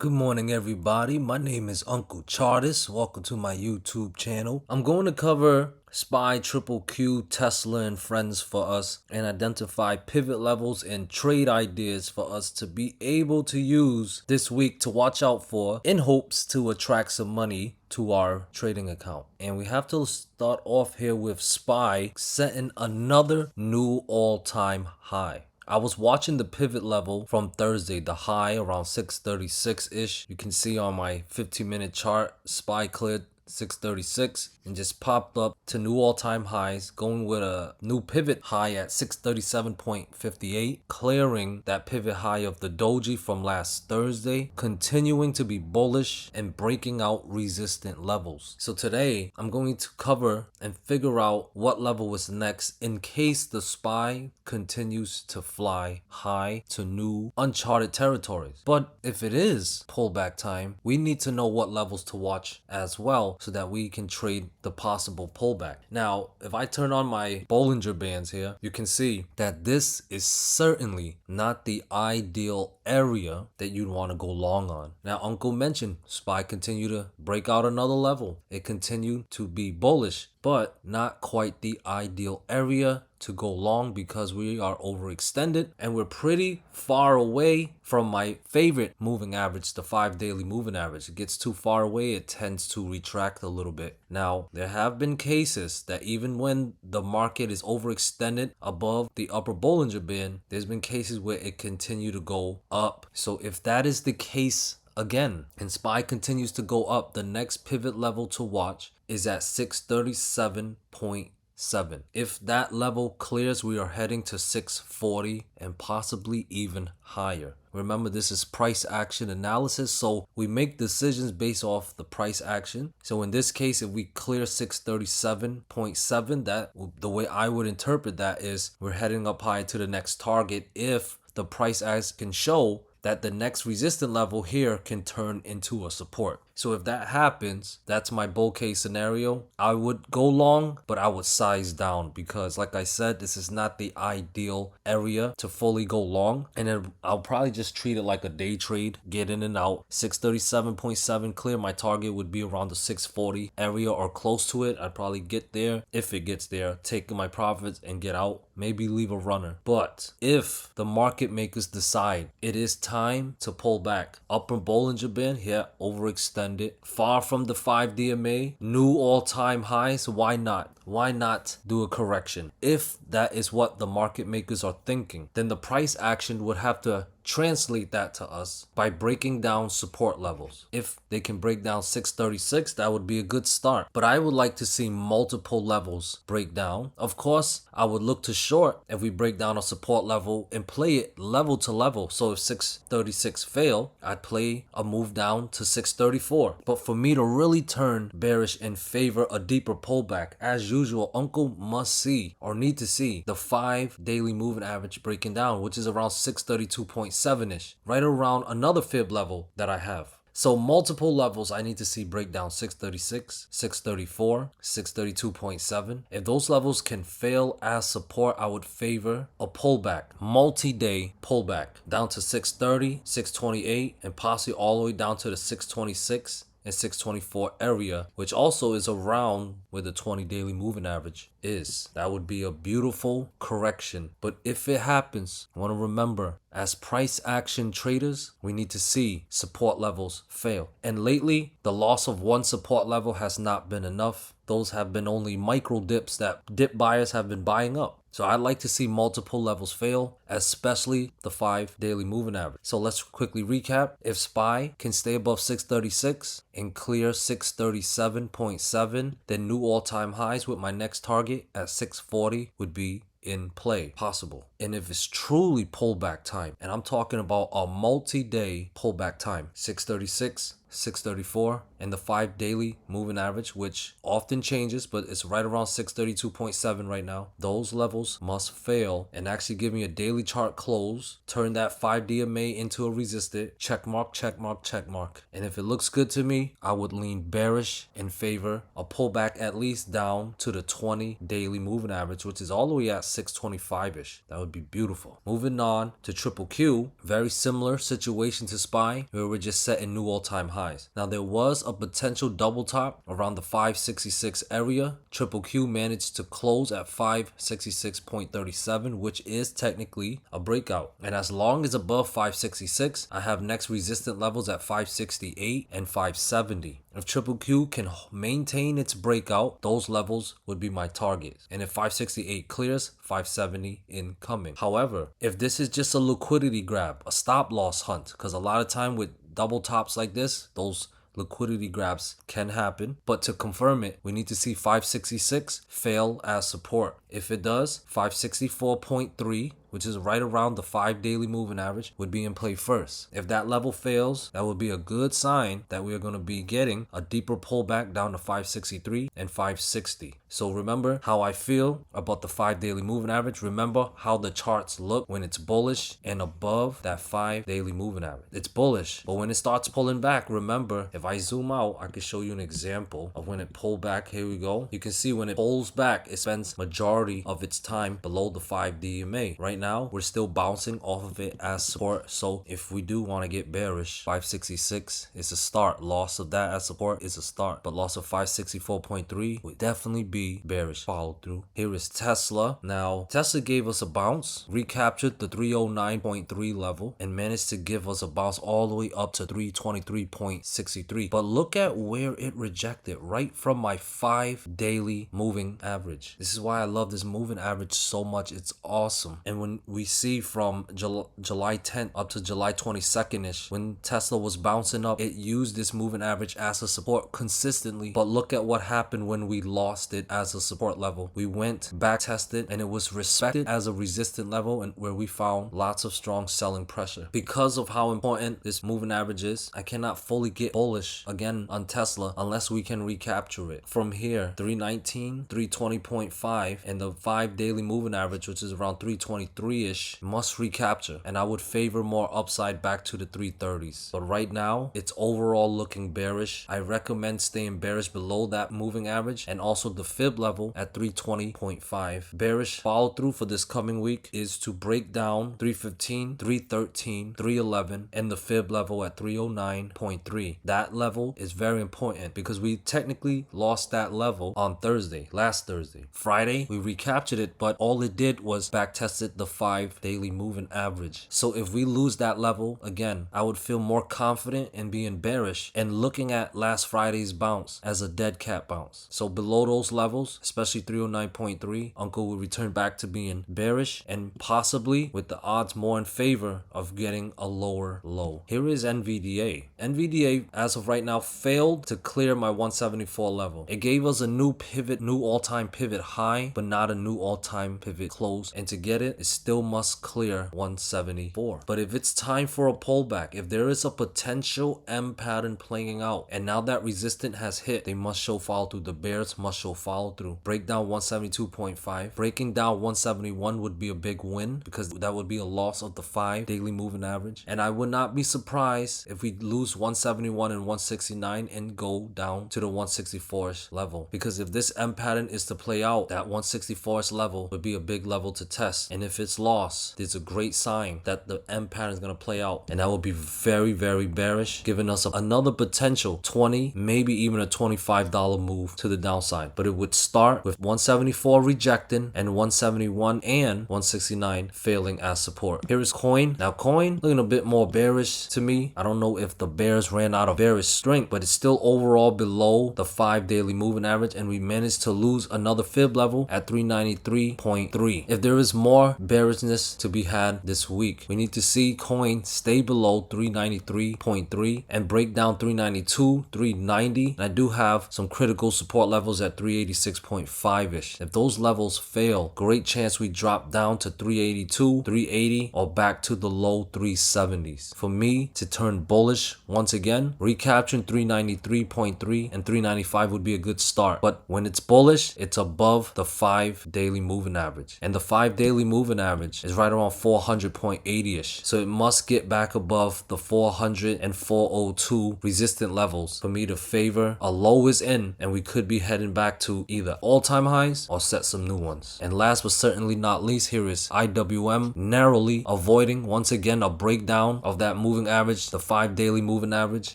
Good morning, everybody. My name is Uncle Chartis. Welcome to my YouTube channel. I'm going to cover SPY QQQ Tesla and friends for us and identify pivot levels and trade ideas for us to be able to use this week to watch out for in hopes to attract some money to our trading account. And we have to start off here with SPY setting another new all-time high. I was watching the pivot level from Thursday, the high around 636-ish. You can see on my 15-minute chart, SPY cleared 636 and just popped up to new all-time highs, going with a new pivot high at 637.58, clearing that pivot high of the doji from last Thursday, continuing to be bullish and breaking out resistant levels. So today I'm going to cover and figure out what level is next in case the SPY continues to fly high to new uncharted territories. But if it is pullback time, we need to know what levels to watch as well so that we can trade the possible pullback. Now, if I turn on my Bollinger Bands here, you can see that this is certainly not the ideal area that you'd want to go long on. Now, Uncle mentioned SPY continued to break out another level. It continued to be bullish, but not quite the ideal area to go long because we are overextended and we're pretty far away from my favorite moving average, the 5-daily moving average. It gets too far away, it tends to retract a little bit. Now, there have been cases that even when the market is overextended above the upper Bollinger Band, there's been cases where it continued to go up. So if that is the case again and SPY continues to go up, the next pivot level to watch is at 637.7. If that level clears, we are heading to 640 and possibly even higher. Remember, this is price action analysis, so we make decisions based off the price action. So in this case, if we clear 637.7, that the way I would interpret that is we're heading up high to the next target if the price action can show that the next resistant level here can turn into a support. So if that happens, that's my bull case scenario. I would go long, but I would size down because like I said, this is not the ideal area to fully go long. And then I'll probably just treat it like a day trade, get in and out. 637.7 clear, my target would be around the 640 area or close to it. I'd probably get there. If it gets there, take my profits and get out. Maybe leave a runner. But if the market makers decide it is time to pull back, upper Bollinger Band here, overextended, far from the 5 DMA, new all-time highs, why not? Why not do a correction? If that is what the market makers are thinking, then the price action would have to translate that to us by breaking down support levels. If they can break down 636, that would be a good start. But I would like to see multiple levels break down. Of course, I would look to short if we break down a support level and play it level to level. So if 636 fail, I'd play a move down to 634. But for me to really turn bearish and favor a deeper pullback, as usual, Uncle must see or need to see the 5 daily moving average breaking down, which is around 632.7-ish, right around another fib level that I have. So multiple levels I need to see break down 636, 634, 632.7. If those levels can fail as support, I would favor a pullback, multi-day pullback down to 630, 628, and possibly all the way down to the 626 and 624 area, which also is around where the 20 daily moving average is. That would be a beautiful correction. But if it happens, I want to remember, as price action traders, we need to see support levels fail. And lately, the loss of one support level has not been enough. Those have been only micro dips that dip buyers have been buying up. So I'd like to see multiple levels fail, especially the 5 daily moving average. So let's quickly recap. If SPY can stay above 636 and clear 637.7, then new all-time highs with my next target at 640 would be in play, possible. And if it's truly pullback time, and I'm talking about a multi-day pullback time, 636, 634, and the 5 daily moving average, which often changes, but it's right around 632.7 right now. Those levels must fail and actually give me a daily chart close, turn that 5 DMA into a resistant, check mark, check mark, check mark. And if it looks good to me, I would lean bearish in favor a pullback at least down to the 20 daily moving average, which is all the way at 625-ish. That would would be beautiful. Moving on to triple Q, very similar situation to SPY, where we're just setting new all-time highs. Now there was a potential double top around the 566 area. Triple Q managed to close at 566.37, which is technically a breakout. And as long as above 566, I have next resistant levels at 568 and 570. If triple Q can maintain its breakout, those levels would be my targets. And if 568 clears, 570 incoming. However, if this is just a liquidity grab, a stop loss hunt, because a lot of time with double tops like this, those liquidity grabs can happen. But to confirm it, we need to see 566 fail as support. If it does, 564.3, which is right around the 5 daily moving average, would be in play first. If that level fails, that would be a good sign that we are going to be getting a deeper pullback down to 563 and 560. So remember how I feel about the 5 daily moving average. Remember how the charts look when it's bullish and above that 5 daily moving average. It's bullish, but when it starts pulling back, remember, if I zoom out, I can show you an example of when it pulled back. Here we go. You can see when it pulls back, it spends majority of its time below the 5 DMA. Right now, we're still bouncing off of it as support. So if we do want to get bearish, 566 is a start. Loss of that as support is a start. But loss of 564.3 would definitely be bearish follow through. Here is Tesla. Now, Tesla gave us a bounce, recaptured the 309.3 level, and managed to give us a bounce all the way up to 323.63. But look at where it rejected, right from my 5 daily moving average. This is why I love this moving average so much. It's awesome. And when we see from July 10th up to July 22nd-ish, when Tesla was bouncing up, it used this moving average as a support consistently. But look at what happened when we lost it as a support level. We went back tested and it was respected as a resistant level, and where we found lots of strong selling pressure. Because of how important this moving average is, I cannot fully get bullish again on Tesla unless we can recapture it. From here, 319, 320.5, and the 5 daily moving average, which is around 323-ish, must recapture. And I would favor more upside back to the 330s. But right now, it's overall looking bearish. I recommend staying bearish below that moving average and also the fib level at 320.5. Bearish follow through for this coming week is to break down 315, 313, 311, and the fib level at 309.3. That level is very important because we technically lost that level on Thursday, last Thursday. Friday, we recaptured it, but all it did was back tested the 5 daily moving average. So if we lose that level again, I would feel more confident in being bearish and looking at last Friday's bounce as a dead cat bounce. So below those levels, especially 309.3, Unco will return back to being bearish and possibly with the odds more in favor of getting a lower low. Here is NVDA. NVDA, as of right now, failed to clear my 174 level. It gave us a new pivot, new all-time pivot high, but not a new all-time pivot close. And to get it, it still must clear 174. But if it's time for a pullback, if there is a potential M pattern playing out, and now that resistance has hit, they must show follow through. The bears must show follow through. Break down 172.5. Breaking down 171 would be a big win because that would be a loss of the 5 daily moving average. And I would not be surprised if we lose 171 and 169 and go down to the 164-ish level. Because if this M pattern is to play out, that 164-ish level would be a big level to test. And if it's lost, it's a great sign that the M pattern is going to play out. And that would be very, very bearish, giving us another potential 20, maybe even a $25 move to the downside. But it would start with 174 rejecting and 171 and 169 failing as support. Here is Coin. Now Coin looking a bit more bearish to me. I don't know if the bears ran out of bearish strength, but it's still overall below the 5 daily moving average, and we managed to lose another fib level at 393.3. If there is more bearishness to be had this week, we need to see Coin stay below 393.3 and break down 392, 390. And I do have some critical support levels at 386.5-ish. If those levels fail, great chance we drop down to 382, 380, or back to the low 370s. For me to turn bullish once again, recapturing 393.3 and 395 would be a good start. But when it's bullish, it's above the 5 daily moving average. And the 5 daily moving average is right around 400.80ish. So it must get back above the 400 and 402 resistant levels for me to favor a low is in, and we could be heading back to either all-time highs or set some new ones. And last but certainly not least, here is IWM narrowly avoiding once again a breakdown of that moving average, the 5 daily moving average.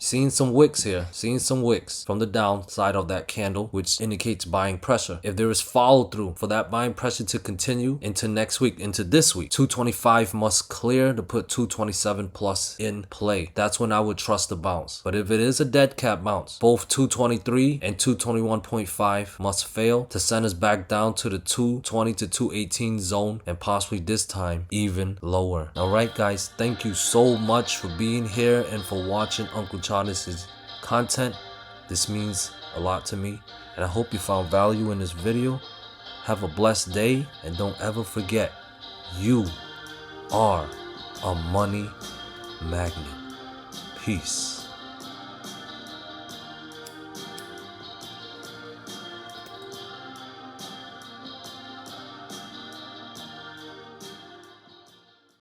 Seeing some wicks here, seeing some wicks from the downside of that candle, which indicates buying pressure. If there is follow through for that buying pressure to continue into next week, into this week, 225 must clear to put 227 plus in play. That's when I would trust the bounce. But if it is a dead cat bounce, both 223 and 221.5 must fail to send us back down to the 220 to 218 zone, and possibly this time even lower. Alright guys, thank you so much for being here and for watching Uncle Charles' content. This means a lot to me, and I hope you found value in this video. Have a blessed day, and don't ever forget, you are a money magnet. Peace.